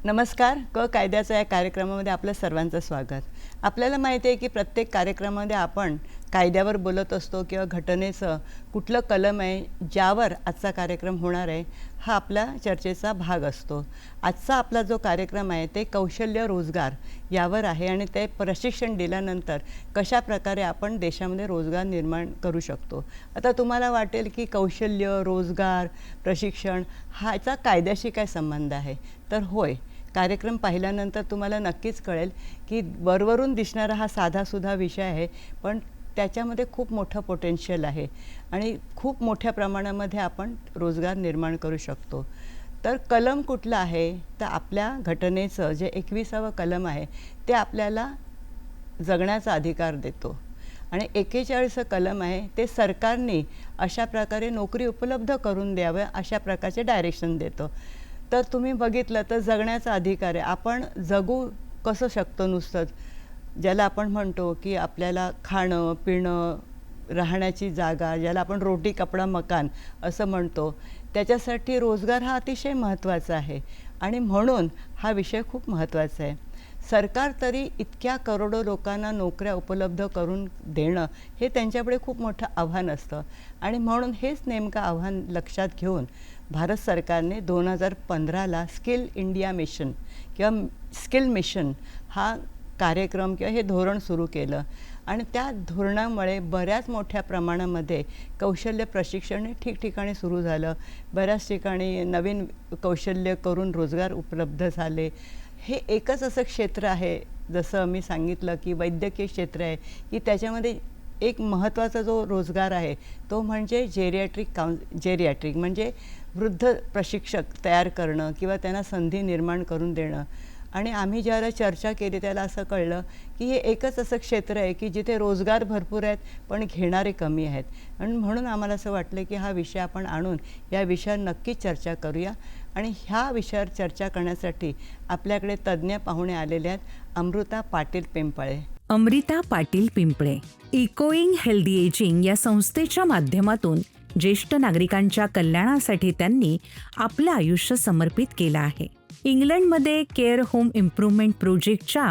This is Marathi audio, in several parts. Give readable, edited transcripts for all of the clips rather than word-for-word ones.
नमस्कार. कायद्याच्या या कार्यक्रमामध्ये आपलं सर्वांचं स्वागत. आपल्याला माहिती आहे की प्रत्येक कार्यक्रमामध्ये आपण कायद्यावर बोलत असतो किंवा घटनेचं कुठलं कलम आहे ज्यावर आजचा कार्यक्रम होणार आहे हा आपल्या चर्चेचा भाग असतो. आजचा आपला जो कार्यक्रम आहे ते कौशल्य रोजगार यावर आहे आणि ते प्रशिक्षण दिल्यानंतर कशा प्रकारे आपण देशामध्ये रोजगार निर्माण करू शकतो. आता तुम्हाला वाटेल की कौशल्य रोजगार प्रशिक्षण ह्याचा कायद्याशी काय संबंध आहे, तर होय, कार्यक्रम पाहिल्यानंतर तुम्हाला नक्कीच कळेल की वरवरून दिसणारा हा साधासुधा विषय आहे, पण त्याच्यामध्ये खूप मोठं पोटेन्शियल आहे आणि खूप मोठ्या प्रमाणामध्ये आपण रोजगार निर्माण करू शकतो. तर कलम कुठलं आहे, तर आपल्या घटनेचं जे 21वं कलम आहे ते आपल्याला जगण्याचा अधिकार देतो आणि 41 कलम आहे ते सरकारने अशा प्रकारे नोकरी उपलब्ध करून द्याव्या अशा प्रकारचे डायरेक्शन देतो. तर तुम्ही बघितलं तर जगण्याचा अधिकार आहे. आपण जगू कसं शकतो नुसतंच, ज्याला आपण म्हणतो की आपल्याला खाणं पिणं राहण्याची जागा, ज्याला आपण रोटी कपडा मकान असं म्हणतो, त्याच्यासाठी रोजगार हा अतिशय महत्त्वाचा आहे आणि म्हणून हा विषय खूप महत्त्वाचा आहे. सरकार तरी इतक्या करोडो लोकांना नोकऱ्या उपलब्ध करून देणं हे त्यांच्यापुढे खूप मोठं आव्हान असतं आणि म्हणून हेच नेमकं आव्हान लक्षात घेऊन भारत सरकारने 2015ला स्किल इंडिया मिशन किंवा स्किल मिशन हा कार्यक्रम किंवा हे धोरण सुरू केलं आणि त्या धोरणामुळे बऱ्याच मोठ्या प्रमाणामध्ये कौशल्य प्रशिक्षण ठिकठिकाणी सुरू झालं. बऱ्याच ठिकाणी नवीन कौशल्य करून रोजगार उपलब्ध झाले. हे एकच असं क्षेत्र आहे, जसं मी सांगितलं की वैद्यकीय क्षेत्र आहे की त्याच्यामध्ये एक महत्त्वाचा जो रोजगार आहे तो म्हणजे जेरियाट्रिक म्हणजे वृद्ध प्रशिक्षक तयार करणं किंवा त्यांना संधी निर्माण करून देणं. आणि आम्ही ज्याला चर्चा केली त्याला असं कळलं की हे एकच असं क्षेत्र आहे की जिथे रोजगार भरपूर आहेत पण घेणारे कमी आहेत आणि म्हणून आम्हाला असं वाटलं की हा विषय आपण आणून या विषयावर नक्कीच चर्चा करूया. आणि ह्या विषयावर चर्चा करण्यासाठी आपल्याकडे तज्ज्ञ पाहुणे आलेले आहेत. Amrita Patil Pimple. Amrita Patil Pimple echoing healthy ageing या संस्थेच्या माध्यमातून ज्येष्ठ नागरिकांच्या कल्याणासाठी त्यांनी आपलं आयुष्य समर्पित केलं आहे. इंग्लंडमध्ये केअर होम इम्प्रूव्हमेंट प्रोजेक्टच्या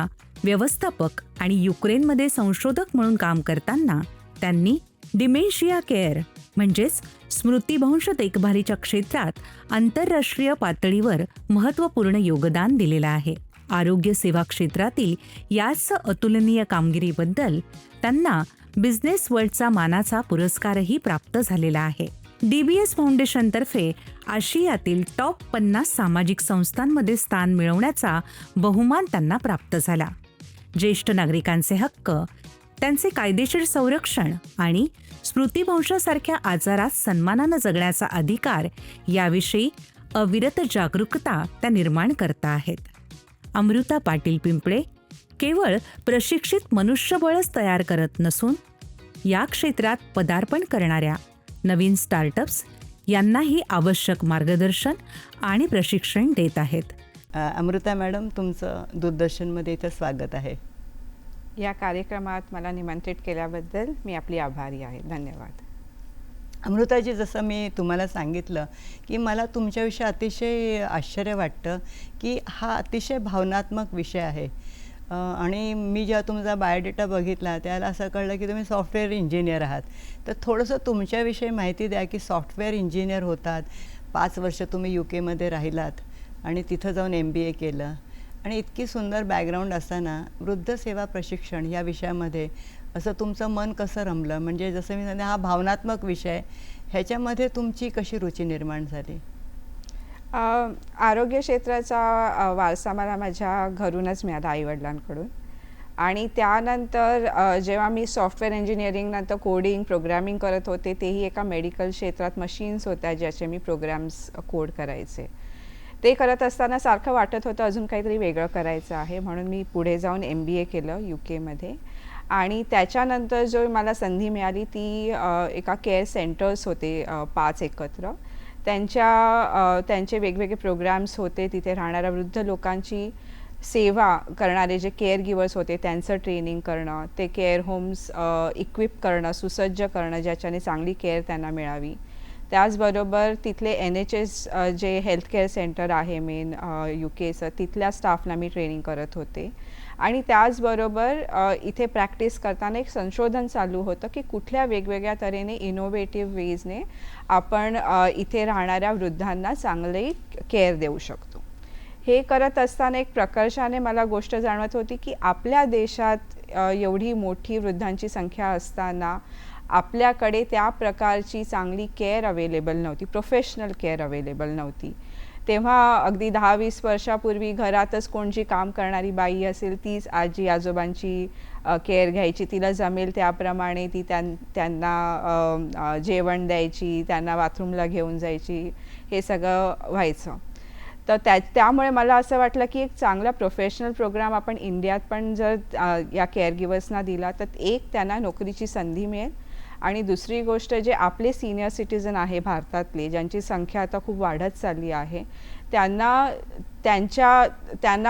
व्यवस्थापक आणि युक्रेनमध्ये संशोधक म्हणून काम करताना त्यांनी डिमेन्शिया केअर म्हणजेच स्मृतिभ्रंश देखभालीच्या क्षेत्रात आंतरराष्ट्रीय पातळीवर महत्त्वपूर्ण योगदान दिलेलं आहे. आरोग्य सेवा क्षेत्रातील याच अतुलनीय कामगिरीबद्दल त्यांना बिझनेस वर्ल्डचा मानाचा पुरस्कारही प्राप्त झालेला आहे. DBS फाउंडेशनतर्फे आशियातील टॉप 50 सामाजिक संस्थांमध्ये स्थान मिळवण्याचा बहुमान त्यांना प्राप्त झाला. ज्येष्ठ नागरिकांचे हक्क, त्यांचे कायदेशीर संरक्षण आणि स्मृतिभ्रंशासारख्या आजारात सन्मानानं जगण्याचा अधिकार याविषयी अविरत जागरूकता त्या निर्माण करता आहेत. अमृता पाटील पिंपळे केवळ प्रशिक्षित मनुष्यबळच तयार करत नसून या क्षेत्रात पदार्पण करणाऱ्या नवीन स्टार्टअप्स यांनाही आवश्यक मार्गदर्शन आणि प्रशिक्षण देत आहेत. अमृता मॅडम, तुमचं दूरदर्शनमध्ये इथं स्वागत आहे. या कार्यक्रमात मला निमंत्रित केल्याबद्दल मी आपली आभारी आहे. धन्यवाद. अमृताजी, जसं मी तुम्हाला सांगितलं की मला तुमच्याविषयी अतिशय आश्चर्य वाटतं की हा अतिशय भावनात्मक विषय आहे आणि मी जेव्हा तुमचा बायोडेटा बघितला त्याला असं कळलं की तुम्ही सॉफ्टवेअर इंजिनियर आहात. तर थोडंसं तुमच्याविषयी माहिती द्या की सॉफ्टवेअर इंजिनियर होतात, 5 वर्ष तुम्ही UKमध्ये राहिलात आणि तिथं जाऊन MBA केलं आणि इतकी सुंदर बॅकग्राऊंड असताना वृद्ध सेवा प्रशिक्षण या विषयामध्ये असं तुमचं मन कसं रमलं? म्हणजे जसं मी सांगितलं हा भावनात्मक विषय, ह्याच्यामध्ये तुमची कशी रुची निर्माण झाली? आरोग्य क्षेत्राचा वारसा मला माझ्या घरूनच मिळाला, आईवडिलांकडून. आणि त्यानंतर जेव्हा मी सॉफ्टवेअर इंजिनिअरिंग नंतर कोडिंग प्रोग्रॅमिंग करत होते, तेही एका मेडिकल क्षेत्रात मशीन्स होत्या ज्याचे मी प्रोग्राम्स कोड करायचे. ते करत असताना सारखं वाटत होतं अजून काहीतरी वेगळं करायचं आहे, म्हणून मी पुढे जाऊन MBA केलं UK आणि त्याच्यानंतर जो मला संधी मिळाली ती एका केअर सेंटर्स होते 5 एकत्र. त्यांचे वेगवेगळे प्रोग्राम्स होते. तिथे राहणाऱ्या वृद्ध लोकांची सेवा करणारे जे केअर गिवर्स होते त्यांचं ट्रेनिंग करणं, ते केअर होम्स इक्विप करणं, सुसज्ज करणं ज्याच्याने चांगली केअर त्यांना मिळावी. त्याचबरोबर तिथले NHS जे हेल्थकेअर सेंटर आहे मेन UKचं, तिथल्या स्टाफला मी ट्रेनिंग करत होते. आणि त्याचबरोबर इथे प्रॅक्टिस करताना एक संशोधन चालू होतं की कुठल्या वेगवेगळ्या तऱ्हेने इनोव्हेटिव्ह वेजने आपण इथे राहणाऱ्या वृद्धांना चांगली केअर देऊ शकतो. हे करत असताना एक प्रकर्षाने मला गोष्ट जाणवत होती की आपल्या देशात एवढी मोठी वृद्धांची संख्या असताना आपल्याकडे त्या प्रकारची चांगली केअर अवेलेबल नव्हती, प्रोफेशनल केअर अवेलेबल नव्हती. तेव्हा अगदी 10-20 वर्षापूर्वी घरातच कोण जी काम करणारी बाई असेल तीच आजी आजोबांची केअर घ्यायची, तिला जमेल त्याप्रमाणे ती त्यांना जेवण द्यायची, त्यांना बाथरूमला घेऊन जायची, हे सगळं व्हायचं. तर त्यामुळे मला असं वाटलं की एक चांगला प्रोफेशनल प्रोग्राम आपण इंडियात पण जर या केअर गिवर्सना दिला तर एक त्यांना नोकरीची संधी मिळेल. आणि दुसरी गोष्ट जे आपले सिनियर सिटीजन आहे भारतातले, ज्यांची संख्या आता खूप वाढत चालली आहे, त्यांना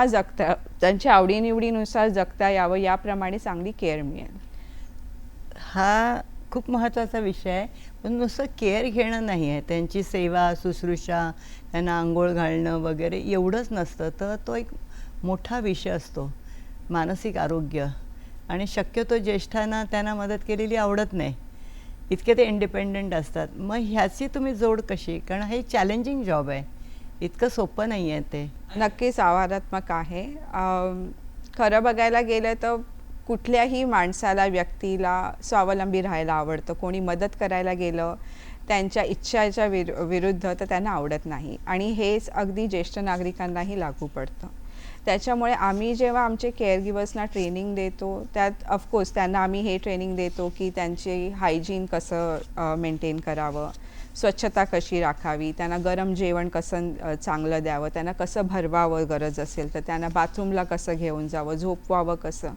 जगता, त्यांच्या आवडीनिवडीनुसार जगता यावं याप्रमाणे चांगली केअर मिळेल. हा खूप महत्त्वाचा विषय आहे. पण नुसतं केअर घेणं नाही आहे, त्यांची सेवा शुश्रूषा, त्यांना आंघोळ घालणं वगैरे एवढंच नसतं. तर तो एक मोठा विषय असतो, मानसिक आरोग्य. आणि शक्यतो ज्येष्ठांना त्यांना मदत केलेली आवडत नाही, इतके ते इंडिपेंडंट असतात. मग ह्याची तुम्ही जोड कशी? कारण हे चॅलेंजिंग जॉब आहे, इतकं सोपं नाही आहे ते. नक्कीच आव्हानात्मक आहे. खरं बघायला गेलं तर कुठल्याही माणसाला, व्यक्तीला स्वावलंबी राहायला आवडतं. कोणी मदत करायला गेलं त्यांच्या इच्छाच्या विरुद्ध तर त्यांना आवडत नाही. आणि हेच अगदी ज्येष्ठ नागरिकांनाही लागू पडतं. त्याच्यामुळे आम्ही जेव्हा आमचे केअर गिवर्सना ट्रेनिंग देतो, त्यात ऑफकोर्स त्यांना आम्ही हे ट्रेनिंग देतो की त्यांचे हायजीन कसं मेंटेन करावं, स्वच्छता कशी राखावी, त्यांना गरम जेवण कसं चांगलं द्यावं, त्यांना कसं भरवावं गरज असेल तर, त्यांना बाथरूमला कसं घेऊन जावं, झोपवावं कसं.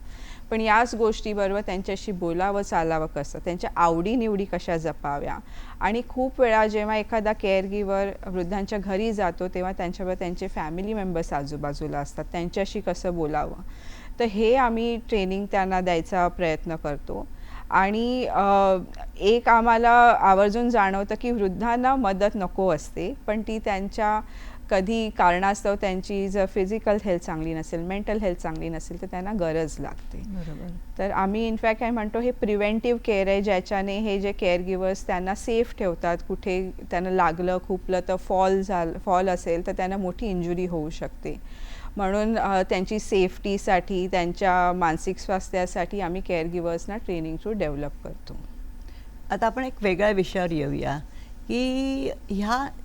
पण याच गोष्टीबरोबर त्यांच्याशी बोलावं चालावं कसं, त्यांच्या आवडीनिवडी कशा जपाव्या. आणि खूप वेळा जेव्हा एखादा केअर गिवर वृद्धांच्या घरी जातो तेव्हा त्यांच्याबरोबर त्यांचे फॅमिली मेंबर्स आजूबाजूला असतात, त्यांच्याशी कसं बोलावं. तर हे आम्ही ट्रेनिंग त्यांना द्यायचा प्रयत्न करतो. आणि एक आम्हाला आवर्जून जाणवतं की वृद्धांना मदत नको असते, पण ती त्यांच्या कधी कारणास्तव त्यांची जर फिजिकल हेल्थ चांगली नसेल, मेंटल हेल्थ चांगली नसेल तर त्यांना गरज लागते. बरोबर. तर आम्ही इनफॅक्ट काय म्हणतो, हे प्रिव्हेंटिव्ह केअर आहे, ज्याच्याने हे जे केअर गिवर्स त्यांना सेफ ठेवतात. कुठे त्यांना लागलं खुपलं तर फॉल असेल तर त्यांना मोठी इंजुरी होऊ शकते. म्हणून त्यांची सेफ्टीसाठी, त्यांच्या मानसिक स्वास्थ्यासाठी आम्ही केअर गिवर्सना ट्रेनिंग थ्रू डेव्हलप करतो. आता आपण एक वेगळ्या विषयावर येऊया की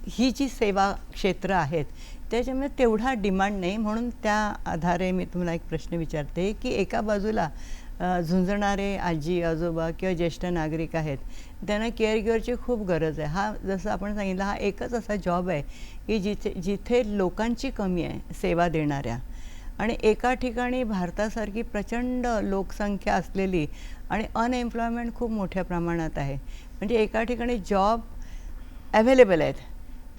ही जी सेवा क्षेत्र आहेत त्याच्यामुळे तेवढा डिमांड नाही. म्हणून त्या आधारे मी तुम्हाला एक प्रश्न विचारते की एका बाजूला झुंजणारे आजी आजोबा किंवा ज्येष्ठ नागरिक आहेत, त्यांना केअर गिवरची खूप गरज आहे. हा जसं आपण सांगितलं, हा एकच असा जॉब आहे की जिथे लोकांची कमी आहे सेवा देणाऱ्या. आणि एका ठिकाणी भारतासारखी प्रचंड लोकसंख्या असलेली आणि अनएम्प्लॉयमेंट खूप मोठ्या प्रमाणात आहे. म्हणजे एका ठिकाणी जॉब अवेलेबल आहेत,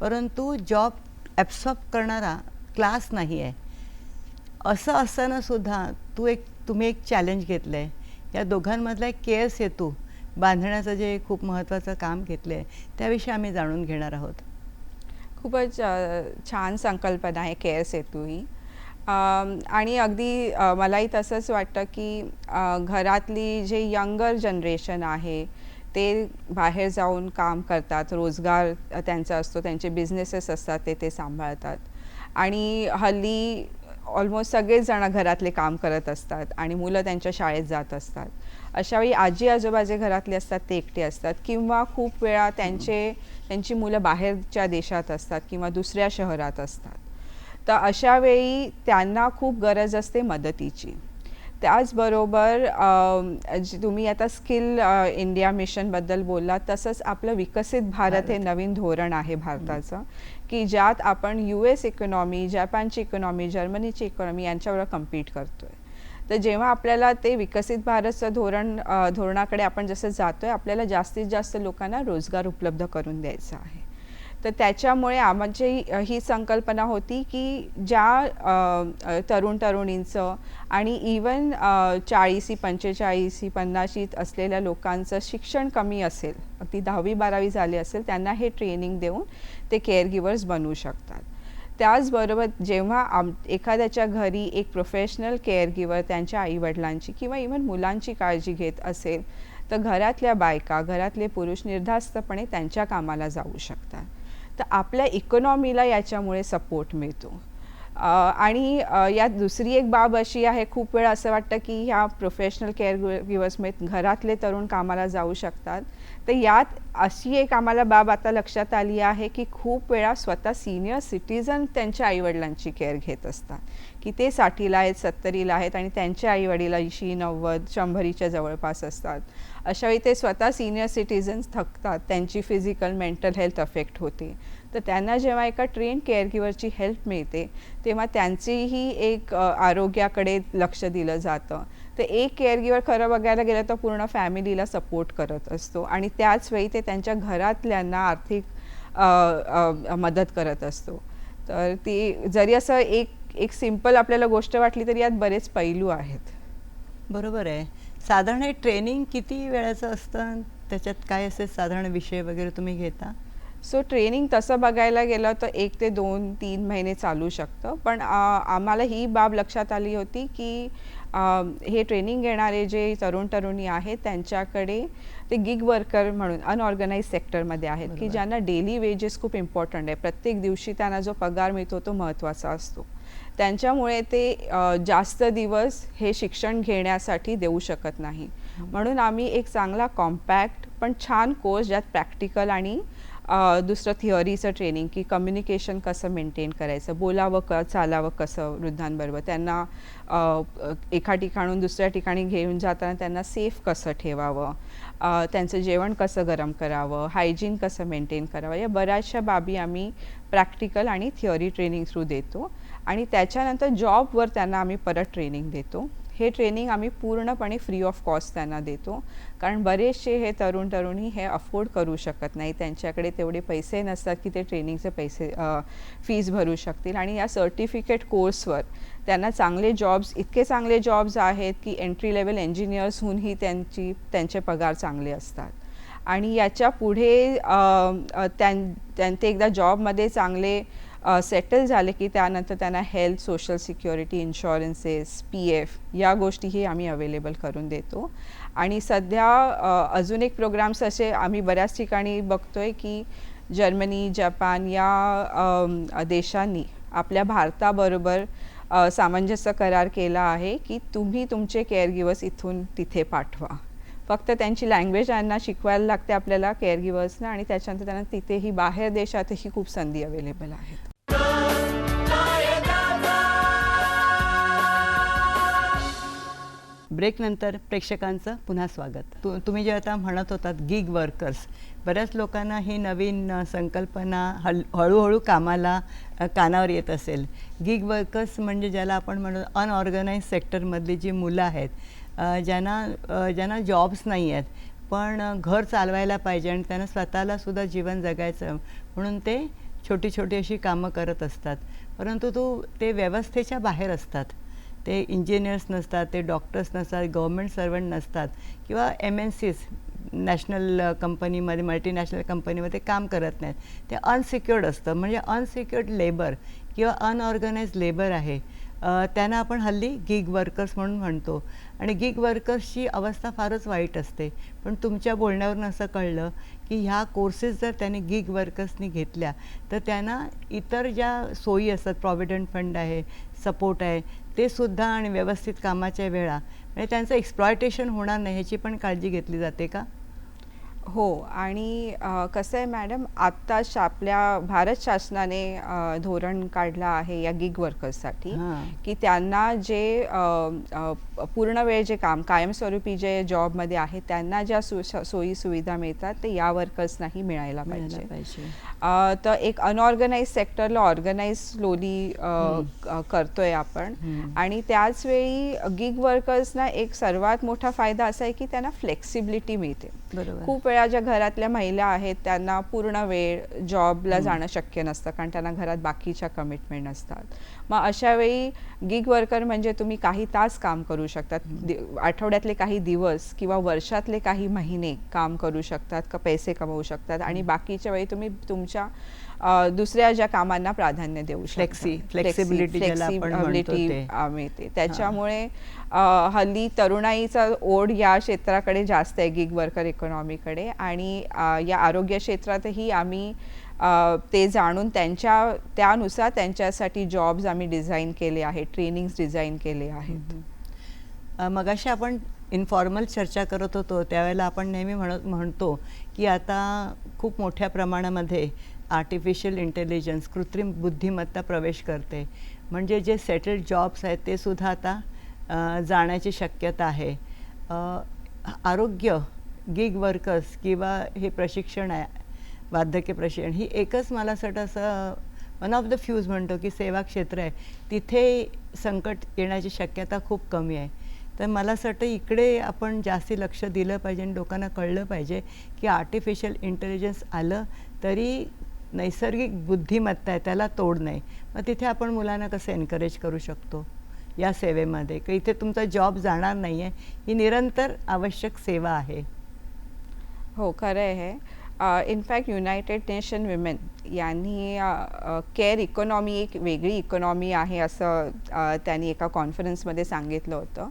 परंतु जॉब ॲब्सॉर्ब करणारा क्लास नाही आहे. असं असतानासुद्धा तुम्ही एक चॅलेंज घेतलं आहे. या दोघांमधला एक केअर सेतू बांधण्याचं जे खूप महत्त्वाचं काम घेतलं आहे त्याविषयी आम्ही जाणून घेणार आहोत. खूपच छान संकल्पना आहे केअर सेतू ही. आणि अगदी मलाही तसंच वाटतं की घरातली जे यंगर जनरेशन आहे ते बाहेर जाऊन काम करतात, रोजगार त्यांचा असतो, त्यांचे बिझनेसेस असतात, ते सांभाळतात. आणि हल्ली ऑलमोस्ट सगळेच जण घरातले काम करत असतात आणि मुलं त्यांच्या शाळेत जात असतात. अशावेळी आजी आजोबा जे घरातले असतात ते एकटे असतात किंवा खूप वेळा त्यांची मुलं बाहेरच्या देशात असतात किंवा दुसऱ्या शहरात असतात. तर अशा वेळी त्यांना खूप गरज असते मदतीची. त्याचबरोबर तुम्ही आता स्किल इंडिया मिशनबद्दल बोललात, तसंच आपलं विकसित भारत हे नवीन धोरण आहे भारताचं, की ज्यात आपण US इकॉनॉमी, जपानची इकॉनॉमी, जर्मनीची इकॉनॉमी यांच्याबरोबर कम्पीट करतोय. तर जेव्हा आपल्याला ते विकसित भारतचं धोरणाकडे आपण जसं जातोय, आपल्याला जास्तीत जास्त लोकांना रोजगार उपलब्ध करून द्यायचा आहे. तर त्याच्यामुळे आमची ही संकल्पना होती की ज्या तरुणींचं आणि इवन 40, 45, 50 असलेल्या लोकांचं शिक्षण कमी असेल, अगदी 10वी-12वी झाले असेल, त्यांना हे ट्रेनिंग देऊन ते केअरगिवर्स बनू शकतात. त्याचबरोबर जेव्हा एखाद्याच्या घरी एक प्रोफेशनल केअरगिवर त्यांच्या आईवडिलांची किंवा इवन मुलांची काळजी घेत असेल, तर घरातल्या बायका, घरातले पुरुष निर्धास्तपणे त्यांच्या कामाला जाऊ शकतात. तर आपल्या इकॉनॉमीला याच्यामुळे सपोर्ट मिळतो. आणि यात दुसरी एक बाब अशी आहे, खूप वेळा असं वाटतं की ह्या प्रोफेशनल केअरगिवर्समुळे घरातले तरुण कामाला जाऊ शकतात. तर यात अशी एक आम्हाला बाब आता लक्षात आली आहे की खूप वेळा स्वतः सिनियर सिटीजन त्यांच्या आईवडिलांची केअर घेत असतात, की ते 60ला आहेत, 70ला आहेत आणि त्यांच्या आईवडील 80, 90, 100च्या जवळपास असतात. अशावेळी ते स्वतः सिनियर सिटीजन्स थकतात, त्यांची फिजिकल मेंटल हेल्थ अफेक्ट होते. तर त्यांना जेव्हा एका ट्रेन केअरगिवरची हेल्प मिळते, तेव्हा त्यांचीही एक आरोग्याकडे लक्ष दिलं जातं. तर एक केअरगिवर खरं बघायला गेलं तर पूर्ण फॅमिलीला सपोर्ट करत असतो आणि त्याच वेळी ते त्यांच्या घरातल्यांना आर्थिक मदत करत असतो. तर ती जरी असं एक सिंपल आपल्याला गोष्ट वाटली तरी यात बरेच पैलू आहेत. बरोबर आहे. साधारण हे ट्रेनिंग किती वेळाचं असतं? त्याच्यात काय असे साधारण विषय वगैरे तुम्ही घेता? सो ट्रेनिंग तसं बघायला गेलं तर 1 ते 2-3 महिने चालू शकतं. पण आम्हाला ही बाब लक्षात आली होती की हे ट्रेनिंग घेणारे जे तरुणी आहेत त्यांच्याकडे ते गिग वर्कर म्हणून अनऑर्गनाइज सेक्टरमध्ये आहेत, की ज्यांना डेली वेजेस खूप इम्पॉर्टंट आहे. प्रत्येक दिवशी त्यांना जो पगार मिळतो तो महत्त्वाचा असतो. त्यांच्यामुळे ते जास्त दिवस हे शिक्षण घेण्यासाठी देऊ शकत नाही. म्हणून आम्ही एक चांगला कॉम्पॅक्ट पण छान कोर्स, ज्यात प्रॅक्टिकल आणि दुसरं थिअरीचं ट्रेनिंग, की कम्युनिकेशन कसं मेंटेन करायचं, बोलावं चालावं कसं वृद्धांबरोबर, त्यांना एका ठिकाणून दुसऱ्या ठिकाणी घेऊन जाताना त्यांना सेफ कसं ठेवावं, त्यांचं जेवण कसं गरम करावं, हायजीन कसं मेंटेन करावं, या बऱ्याचशा बाबी आम्ही प्रॅक्टिकल आणि थिअरी ट्रेनिंग थ्रू देतो. आणि त्याच्यानंतर जॉबवर त्यांना आम्ही परत ट्रेनिंग देतो. हे ट्रेनिंग आम्ही पूर्णपणे फ्री ऑफ कॉस्ट त्यांना देतो, कारण बरेचसे हे तरुणी हे अफोर्ड करू शकत नाही. त्यांच्याकडे तेवढे पैसे नसतात की ते ट्रेनिंगचे फीस भरू शकतील. आणि या सर्टिफिकेट कोर्सवर त्यांना इतके चांगले जॉब्स आहेत की एंट्री लेवल इंजिनियर्सहूनही त्यांचे पगार चांगले असतात. आणि याच्या पुढे ते एकदा जॉबमध्ये चांगले सेटल झाले की त्यानंतर त्यांना हेल्थ, सोशल सिक्युरिटी, इन्शुरन्सेस, PF या गोष्टीही आम्ही अवेलेबल करून देतो. आणि सध्या अजून एक प्रोग्राम्स असे आम्ही बऱ्याच ठिकाणी बघतोय की जर्मनी, जपान या देशांनी आपल्या भारताबरोबर सामंजस्य करार केला आहे की तुम्ही तुमचे केअरगिवर्स इथून तिथे पाठवा. फक्त त्यांची लँग्वेज यांना शिकवायला लागते आपल्याला केअरगिवर्सना, आणि त्याच्यानंतर त्यांना तिथेही बाहेर देशातही खूप संधी अवेलेबल आहेत. ब्रेकनंतर प्रेक्षकांचं पुन्हा स्वागत. तुम्ही जे आता म्हणत होतात गिग वर्कर्स, बऱ्याच लोकांना ही नवीन संकल्पना हळूहळू कानावर येत असेल. गिग वर्कर्स म्हणजे ज्याला आपण म्हणतो अनऑर्गनाइज सेक्टरमधली जी मुलं आहेत, ज्यांना जॉब्स नाही आहेत, पण घर चालवायला पाहिजे आणि त्यांना स्वतःलासुद्धा जीवन जगायचं म्हणून ते छोटी छोटी अशी कामं करत असतात. परंतु ते व्यवस्थेच्या बाहेर असतात. ते इंजिनियर्स नसतात, ते डॉक्टर्स नसतात, गव्हर्मेंट सर्वंट नसतात किंवा MNCs नॅशनल कंपनीमध्ये, मल्टीनॅशनल कंपनीमध्ये काम करत नाहीत. ते अनसिक्युअर्ड असतं. म्हणजे अनसिक्युअर्ड लेबर किंवा अनऑर्गनाइज लेबर आहे. त्यांना आपण हल्ली गिग वर्कर्स म्हणून म्हणतो. आणि गिग वर्कर्सची अवस्था फारच वाईट असते. पण तुमच्या बोलण्यावरून असं कळलं की ह्या कोर्सेस जर त्यांनी गिग वर्कर्सनी घेतल्या तर त्यांना इतर ज्या सोयी असतात, प्रॉव्हिडंट फंड आहे, सपोर्ट आहे, ते सुद्धा, आणि व्यवस्थित कामाच्या वेळा, म्हणजे त्यांचं एक्सप्लॉयटेशन होणार नाही ह्याची पण काळजी घेतली जाते का? हो. आणि कसं आहे मॅडम, आत्ताच आपल्या भारत शासनाने धोरण काढलं आहे या गिग वर्कर्ससाठी, हां. की त्यांना जे पूर्ण वेळ जे काम कायमस्वरूपी जे जॉबमध्ये आहेत त्यांना ज्या सोयी सुविधा मिळतात ते या वर्कर्सनाही मिळायला मिळायला पाहिजे. पाहिजे. तर एक अनऑर्गनाइज सेक्टरला ऑर्गनाइज स्लोली करतोय आपण. आणि त्याच वेळी गिग वर्कर्सना एक सर्वात मोठा फायदा असा आहे की त्यांना फ्लेक्सिबिलिटी मिळते. बरोबर. खूप वेळा ज्या घरातल्या महिला आहेत त्यांना पूर्ण वेळ जॉबला जाणं शक्य नसतं, कारण त्यांना घरात बाकीच्या कमिटमेंट असतात. मग अशा वेळी गिग वर्कर म्हणजे तुम्ही काही तास काम करू शकतात, आठवड्यातले काही दिवस किंवा वर्षातले काही महिने काम करू शकतात, का पैसे कमवू शकतात, आणि बाकीच्या वेळी तुम्ही तुमच्या दुसऱ्या ज्या कामांना प्राधान्य देऊ शकता. फ्लेक्सिबिलिटी ज्याला आपण म्हणतो ते. मिळते. त्याच्यामुळे हल्ली तरुणाईचा ओढ या क्षेत्राकडे जास्त आहे, गिग वर्कर इकॉनॉमीकडे. आणि या आरोग्य क्षेत्रातही आम्ही ते जाणून त्यानुसार त्यांच्यासाठी जॉब्स आम्ही डिझाईन केले आहेत, ट्रेनिंग्स डिझाईन केले आहेत. मगाशी आपण इन्फॉर्मल चर्चा करत होतो त्यावेळेला आपण नेहमी म्हणतो की आता खूप मोठ्या प्रमाणामध्ये आर्टिफिशियल इंटेलिजन्स, कृत्रिम बुद्धिमत्ता प्रवेश करते. म्हणजे जे सेटल्ड जॉब्स आहेत ते सुद्धा आता जाण्याची शक्यता आहे. आरोग्य, गिग वर्कर्स किंवा हे प्रशिक्षण आहे, वार्धक्य प्रशिक्षण, ही एकच मला असं वाटतं असं वन ऑफ द फ्यूज म्हणतो की सेवा क्षेत्र आहे, तिथे संकट येण्याची शक्यता खूप कमी आहे. तर मला असं वाटतं इकडे आपण जास्ती लक्ष दिलं पाहिजे आणि लोकांना कळलं पाहिजे की आर्टिफिशियल इंटेलिजन्स आलं तरी नैसर्गिक बुद्धिमत्ता आहे, त्याला तोड नाही. मग तिथे आपण मुलांना कसं एनकरेज करू शकतो या सेवेमध्ये, की इथे तुमचा जॉब जाणार नाही आहे, ही निरंतर आवश्यक सेवा आहे. हो, खरं आहे. इनफॅक्ट युनायटेड नेशन विमेन यांनी केअर इकॉनॉमी एक वेगळी इकॉनॉमी आहे असं त्यांनी एका कॉन्फरन्समध्ये सांगितलं होतं.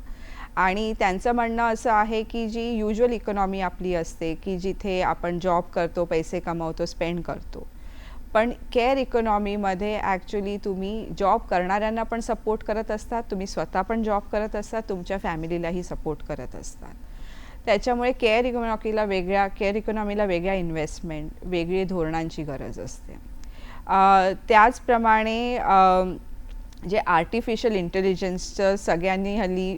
आणि त्यांचं म्हणणं असं आहे की जी युज्युअल इकॉनॉमी आपली असते की जिथे आपण जॉब करतो, पैसे कमवतो, स्पेंड करतो, पण केअर इकॉनॉमीमध्ये ॲक्च्युली तुम्ही जॉब करणाऱ्यांना पण सपोर्ट करत असतात, तुम्ही स्वतः पण जॉब करत असतात, तुमच्या फॅमिलीलाही सपोर्ट करत असतात. त्याच्यामुळे केअर इकॉनॉमीला वेगळ्या इन्व्हेस्टमेंट, वेगळी धोरणांची गरज असते. त्याचप्रमाणे जे आर्टिफिशियल इंटेलिजन्सचं सगळ्यांनी हल्ली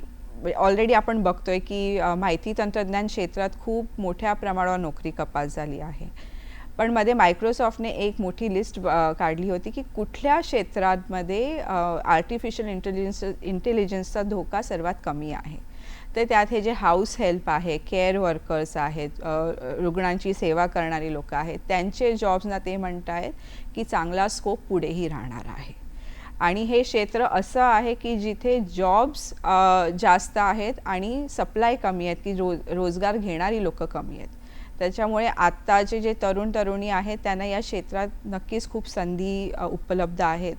ऑलरेडी आपण बघतोय की माहिती तंत्रज्ञान क्षेत्रात खूप मोठ्या प्रमाणावर नोकरी कपात झाली आहे. पण मध्ये मायक्रोसॉफ्टने एक मोठी लिस्ट काढली होती की कुठल्या क्षेत्रांमध्ये आर्टिफिशियल इंटेलिजन्सचा धोका सर्वात कमी आहे. तर त्यात हे जे हाऊस हेल्प आहे, केअर वर्कर्स आहेत, रुग्णांची सेवा करणारी लोकं आहेत, त्यांचे जॉब्सना ते म्हणत आहेत की चांगला स्कोप पुढेही राहणार आहे. आणि हे क्षेत्र असं आहे की जिथे जॉब्स जास्त आहेत आणि सप्लाय कमी आहेत, की रोजगार घेणारी लोकं कमी आहेत. त्याच्यामुळे आत्ताचे जे तरुणी आहेत त्यांना या क्षेत्रात नक्कीच खूप संधी उपलब्ध आहेत.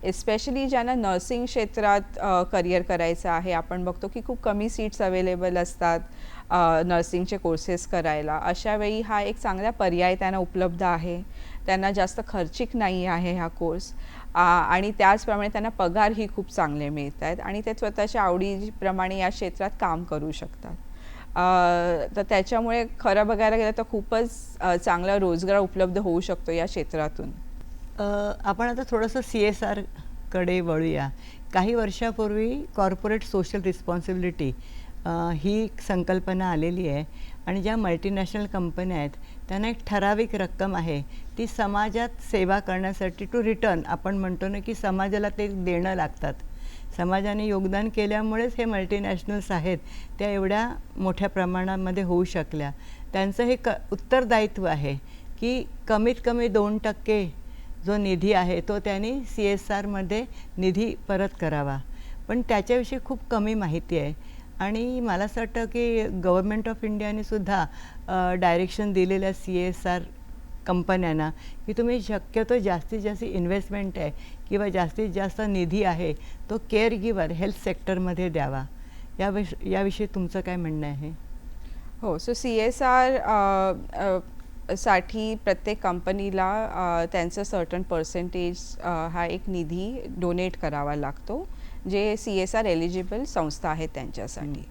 एस्पेशली ज्यांना नर्सिंग क्षेत्रात करिअर करायचं आहे. आपण बघतो की खूप कमी सीट्स अवेलेबल असतात नर्सिंगचे कोर्सेस करायला. अशा वेळी हा एक चांगला पर्याय त्यांना उपलब्ध आहे. त्यांना जास्त खर्चिक नाही आहे हा कोर्स. आणि त्याचप्रमाणे त्यांना पगारही खूप चांगले मिळत आहेत आणि ते स्वतःच्या आवडीप्रमाणे या क्षेत्रात काम करू शकतात. तर त्याच्यामुळे खरं बघायला गेलं तर खूपच चांगला रोजगार उपलब्ध होऊ शकतो या क्षेत्रातून. आपण आता थोडंसं CSRकडे वळूया. काही वर्षापूर्वी कॉर्पोरेट सोशल रिस्पॉन्सिबिलिटी ही संकल्पना आलेली आहे आणि ज्या मल्टीनॅशनल कंपन्या आहेत त्यांना एक ठराविक रक्कम आहे ती समाजात सेवा करण्यासाठी टू रिटर्न, आपण म्हणतो ना की समाजाला ते देणं लागतात. समाजाने योगदान केल्यामुळेच हे मल्टीनॅशनल्स आहेत त्या एवढ्या मोठ्या प्रमाणामध्ये होऊ शकल्या. त्यांचं हे उत्तरदायित्व आहे की कमीत कमी 2% जो निधी आहे तो त्यांनी CSRमध्ये निधी परत करावा. पण त्याच्याविषयी खूप कमी माहिती आहे आणि मला असं वाटतं की गव्हर्मेंट ऑफ इंडियाने सुद्धा डायरेक्शन दिलेल्या CSR कंपन्यांना की तुम्ही शक्यतो जास्तीत जास्त इन्व्हेस्टमेंट आहे किंवा जास्तीत जास्त निधी आहे तो केअर गिवर हेल्थ सेक्टरमध्ये द्यावा. याविषयी तुमचं काय म्हणणं आहे? हो, सो CSR साठी प्रत्येक कंपनीला त्यांचं सर्टन पर्सेंटेज हा एक निधी डोनेट करावा लागतो जे CSR एलिजिबल संस्था आहेत त्यांच्यासाठी.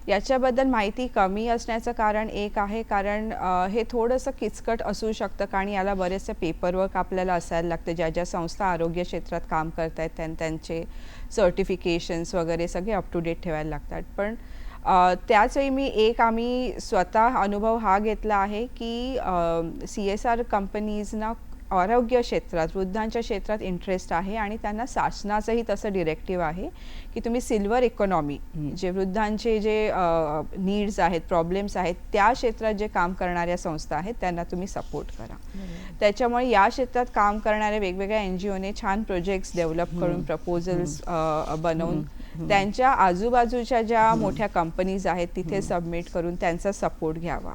याच्याबद्दल माहिती कमी असण्याचं कारण एक आहे, कारण हे थोडंसं किचकट असू शकतं, कारण याला बरेचसे पेपरवर्क आपल्याला असायला लागतं. ज्या ज्या संस्था आरोग्य क्षेत्रात काम करत आहेत त्यांचे सर्टिफिकेशन्स वगैरे सगळे अप टू डेट ठेवायला लागतात. पण त्याचवेळी आम्ही स्वतः अनुभव हा घेतला आहे की CSR कंपनीजना आरोग्य क्षेत्रात, वृद्धांच्या क्षेत्रात इंटरेस्ट आहे आणि त्यांना शासनाचंही तसं डिरेक्टिव्ह आहे की तुम्ही सिल्वर इकॉनॉमी, जे वृद्धांचे जे नीड्स आहेत, प्रॉब्लेम्स आहेत, त्या क्षेत्रात जे काम करणाऱ्या संस्था आहेत त्यांना तुम्ही सपोर्ट करा. त्याच्यामुळे या क्षेत्रात काम करणाऱ्या वेगवेगळ्या NGOने छान प्रोजेक्ट्स डेव्हलप करून, प्रपोजल्स बनवून त्यांच्या आजूबाजूच्या ज्या मोठ्या कंपनीज आहेत तिथे सबमिट करून त्यांचा सपोर्ट घ्यावा.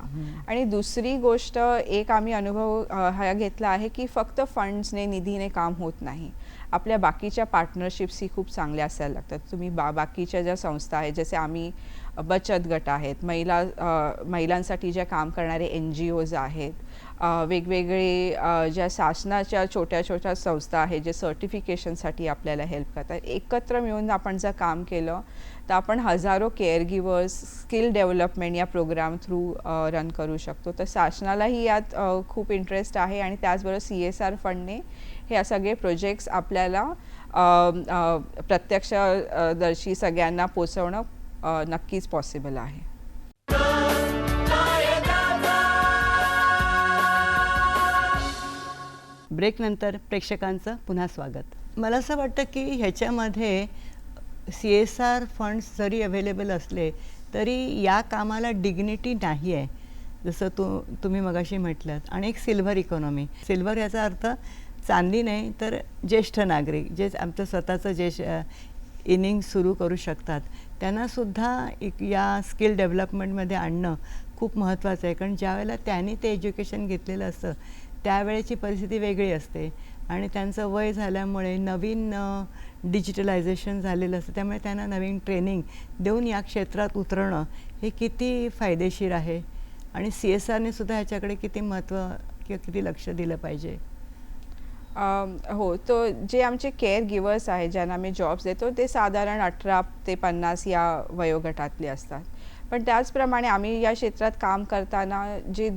आणि दुसरी गोष्ट एक आम्ही अनुभव हा घेतला आहे की फक्त फंड्सने, निधीने काम होत नाही. आपल्या बाकीच्या पार्टनरशिप्सही खूप चांगल्या असायला लागतात. तुम्ही बाकीच्या ज्या संस्था आहेत, जसे आम्ही बचत गट आहेत, महिलांसाठी ज्या काम करणारे NGOज आहेत, वेगवेगळे ज्या शासनाच्या छोट्या छोट्या संस्था आहेत जे सर्टिफिकेशनसाठी आपल्याला हेल्प करतात, एकत्र मिळून आपण जर काम केलं तर आपण हजारो केअर गिवर्स स्किल डेव्हलपमेंट या प्रोग्राम थ्रू रन करू शकतो. तर शासनालाही यात खूप इंटरेस्ट आहे आणि त्याचबरोबर CSR फंडने हे सगळे प्रोजेक्ट्स आपल्याला प्रत्यक्षदर्शी सगळ्यांना पोचवणं नक्कीच पॉसिबल आहे. ब्रेकनंतर प्रेक्षकांचं पुन्हा स्वागत. मला असं वाटतं की ह्याच्यामध्ये CSR फंड्स जरी अवेलेबल असले तरी या कामाला डिग्निटी नाही आहे, जसं तुम्ही मगाशी म्हटलं. आणि एक सिल्व्हर इकॉनॉमी, सिल्व्हर याचा अर्थ चांदी नाही तर ज्येष्ठ नागरिक जे आमचं स्वतःचं इनिंग सुरू करू शकतात त्यांनासुद्धा या स्किल डेव्हलपमेंटमध्ये आणणं खूप महत्त्वाचं आहे. कारण ज्यावेळेला त्यांनी ते एज्युकेशन घेतलेलं असतं त्यावेळेची परिस्थिती वेगळी असते आणि त्यांचं वय झाल्यामुळे नवीन डिजिटलायझेशन झालेलं असतं, त्यामुळे त्यांना नवीन ट्रेनिंग देऊन या क्षेत्रात उतरणं हे किती फायदेशीर आहे. आणि CSRने सुद्धा ह्याच्याकडे किती महत्त्व किंवा किती लक्ष दिलं पाहिजे. हो, तो जे आमचे केअर गिवर्स आहेत ज्यांना आम्ही जॉब्स देतो ते साधारण 18 ते 50 या वयोगटातले असतात. पण त्याचप्रमाणे आम्ही या क्षेत्रात काम करताना जे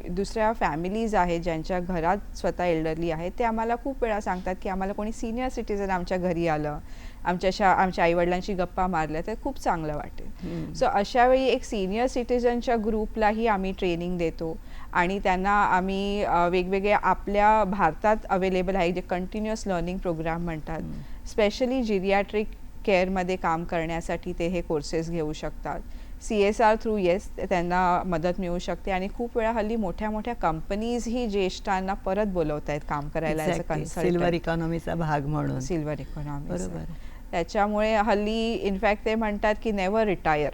दुसऱ्या फॅमिलीज आहेत ज्यांच्या घरात स्वतः एल्डरली आहेत ते आम्हाला खूप वेळा सांगतात की आम्हाला कोणी सिनियर सिटीजन आमच्या घरी आलं, आमच्या आईवडिलांशी गप्पा मारल्या तर खूप चांगलं वाटेल. सो अशा वेळी एक सिनियर सिटीजनच्या ग्रुपलाही आम्ही ट्रेनिंग देतो आणि त्यांना आम्ही वेगवेगळ्या आपल्या भारतात अवेलेबल आहे जे कंटिन्युअस लर्निंग प्रोग्राम म्हणतात, स्पेशली जिरियाट्रिक केअरमध्ये काम करण्यासाठी ते हे कोर्सेस घेऊ शकतात. CSR थ्रू त्यांना मदत मिळू शकते आणि खूप वेळा हल्ली मोठ्या मोठ्या कंपनीज ही ज्येष्ठांना परत बोलवत आहेत काम करायला ॲज अ कन्सल्टंट, सिल्वर इकॉनॉमीचा भाग म्हणून. सिल्वर इकॉनॉमी, बरोबर. त्याच्यामुळे हल्ली इनफॅक्ट ते म्हणतात की नेव्हर रिटायर,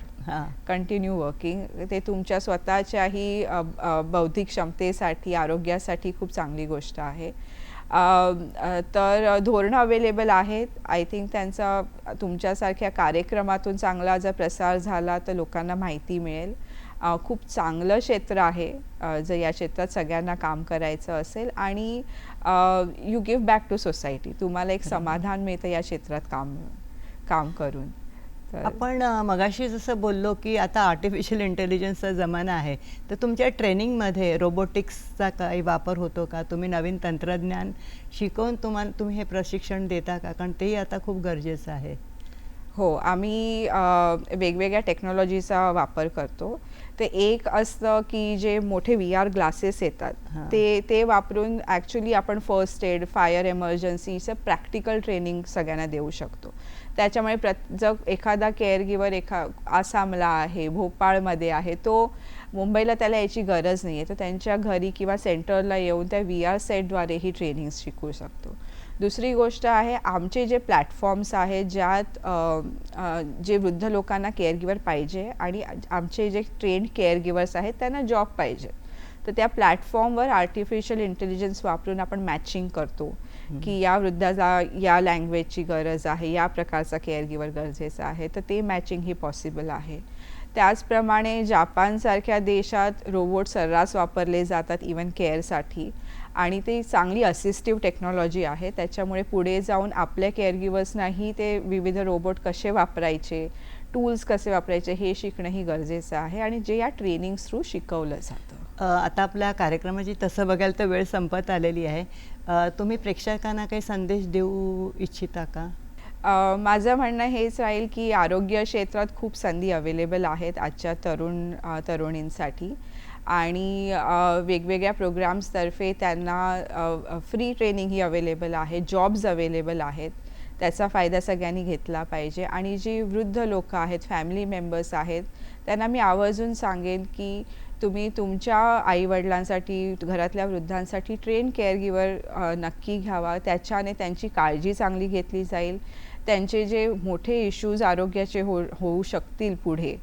कंटिन्यू वर्किंग. ते तुमच्या स्वतःच्याही बौद्धिक क्षमतेसाठी, आरोग्यासाठी खूप चांगली गोष्ट आहे. तर धोरणं अवेलेबल आहेत. आय थिंक त्यांचा तुमच्यासारख्या कार्यक्रमातून चांगला जर प्रसार झाला तर लोकांना माहिती मिळेल. खूप चांगलं क्षेत्र आहे जर या क्षेत्रात सगळ्यांना काम करायचं असेल आणि you give back to society. तुम्हाला एक समाधान मिळतं या क्षेत्रात काम करून. आपण मगाशी जसं बोललो की आता आर्टिफिशियल इंटेलिजन्सचा जमाना आहे, तर तुमच्या ट्रेनिंगमध्ये रोबोटिक्सचा काही वापर होतो का? तुम्ही नवीन तंत्रज्ञान शिकवून तुम्ही हे प्रशिक्षण देता का? कारण तेही आता खूप गरजेचं आहे. हो, आम्ही वेगवेगळ्या टेक्नॉलॉजीचा वापर करतो. ते एक असतं की जे मोठे VR ग्लासेस येतात ते वापरून ॲक्च्युली आपण फर्स्ट एड, फायर एमर्जन्सीचं प्रॅक्टिकल ट्रेनिंग सगळ्यांना देऊ शकतो. त्याच्यामुळे जर एखादा केअर गिवर आसामला आहे, भोपाळमध्ये आहे, तो मुंबईला त्याला याची गरज नाही आहे, तर त्यांच्या घरी किंवा सेंटरला येऊन त्या VR सेटद्वारे ही ट्रेनिंग शिकू शकतो. दुसरी गोष्ट आहे आमचे जे प्लॅटफॉर्म्स आहेत ज्यात जे वृद्ध लोकांना केअर गिवर पाहिजे आणि आमचे जे ट्रेंड केअर गिवर्स आहेत त्यांना जॉब पाहिजे, तर त्या प्लॅटफॉर्मवर आर्टिफिशियल इंटेलिजन्स वापरून आपण मॅचिंग करतो की या वृद्धाला या लँग्वेजची गरज आहे, या प्रकारचा केअर गिवर गरजेचा आहे, तर ते मॅचिंग ही पॉसिबल आहे. त्याचप्रमाणे जापानसारख्या देशात रोबोट सर्रास वापरले जातात इवन केअरसाठी आणि ते चांगली असिस्टिव्ह टेक्नॉलॉजी आहे. त्याच्यामुळे पुढे जाऊन आपल्या केअर गिवर्सनाही ते विविध रोबोट कसे वापरायचे, टूल्स कसे वापरायचे हे शिकणंही गरजेचं आहे आणि जे या ट्रेनिंग्स थ्रू शिकवलं जातं. आता आपल्या कार्यक्रमाची तसं बघायला तर वेळ संपत आलेली आहे. तुम्ही प्रेक्षकांना काही संदेश देऊ इच्छिता का? माझं म्हणणं हेच राहील की आरोग्य क्षेत्रात खूप संधी अवेलेबल आहेत आजच्या तरुणींसाठी आणि वेगवेगळ्या प्रोग्राम्सतर्फे त्यांना फ्री ट्रेनिंग ही अवेलेबल आहे, जॉब्स अवेलेबल आहेत. त्याचा फायदा सगळ्यांनी घेतला पाहिजे आणि जी वृद्ध लोकं आहेत, फॅमिली मेंबर्स आहेत, त्यांना मी आवर्जून सांगेन की तुम्ही तुमच्या आईवडिलांसाठी, घरातल्या वृद्धांसाठी ट्रेन केअरगिव्हर नक्की घ्यावा. त्याच्याने त्यांची काळजी चांगली घेतली जाईल. त्यांचे जे मोठे इश्यूज आरोग्याचे होऊ शकतील पुढे,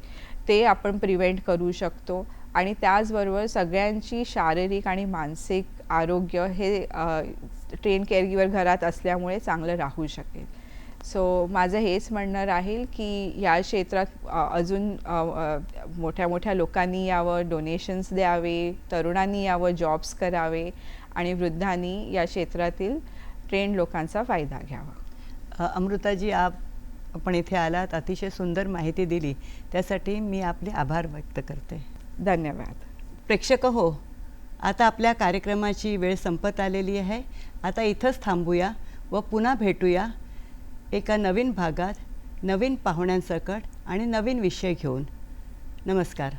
ते आपण प्रिव्हेंट करू शकतो आणि त्याचबरोबर सगळ्यांची शारीरिक आणि मानसिक आरोग्य हे ट्रेन केअरगिव्हर घरात असल्यामुळे चांगलं राहू शकेल. सो माझं हेच म्हणणं राहील की या क्षेत्रात अजून मोठ्या मोठ्या लोकांनी यावं, डोनेशन्स द्यावे, तरुणांनी यावं, जॉब्स करावे आणि वृद्धांनी या क्षेत्रातील ट्रेंड लोकांचा फायदा घ्यावा. अमृताजी, आपण इथे आलात, अतिशय सुंदर माहिती दिली, त्यासाठी मी आपले आभार व्यक्त करते. धन्यवाद. प्रेक्षक हो, आता आपल्या कार्यक्रमाची वेळ संपत आलेली आहे. आता इथंच थांबूया व पुन्हा भेटूया एका नवीन भागात, नवीन पाहुण्यांसकट आणि नवीन विषय घेऊन. नमस्कार.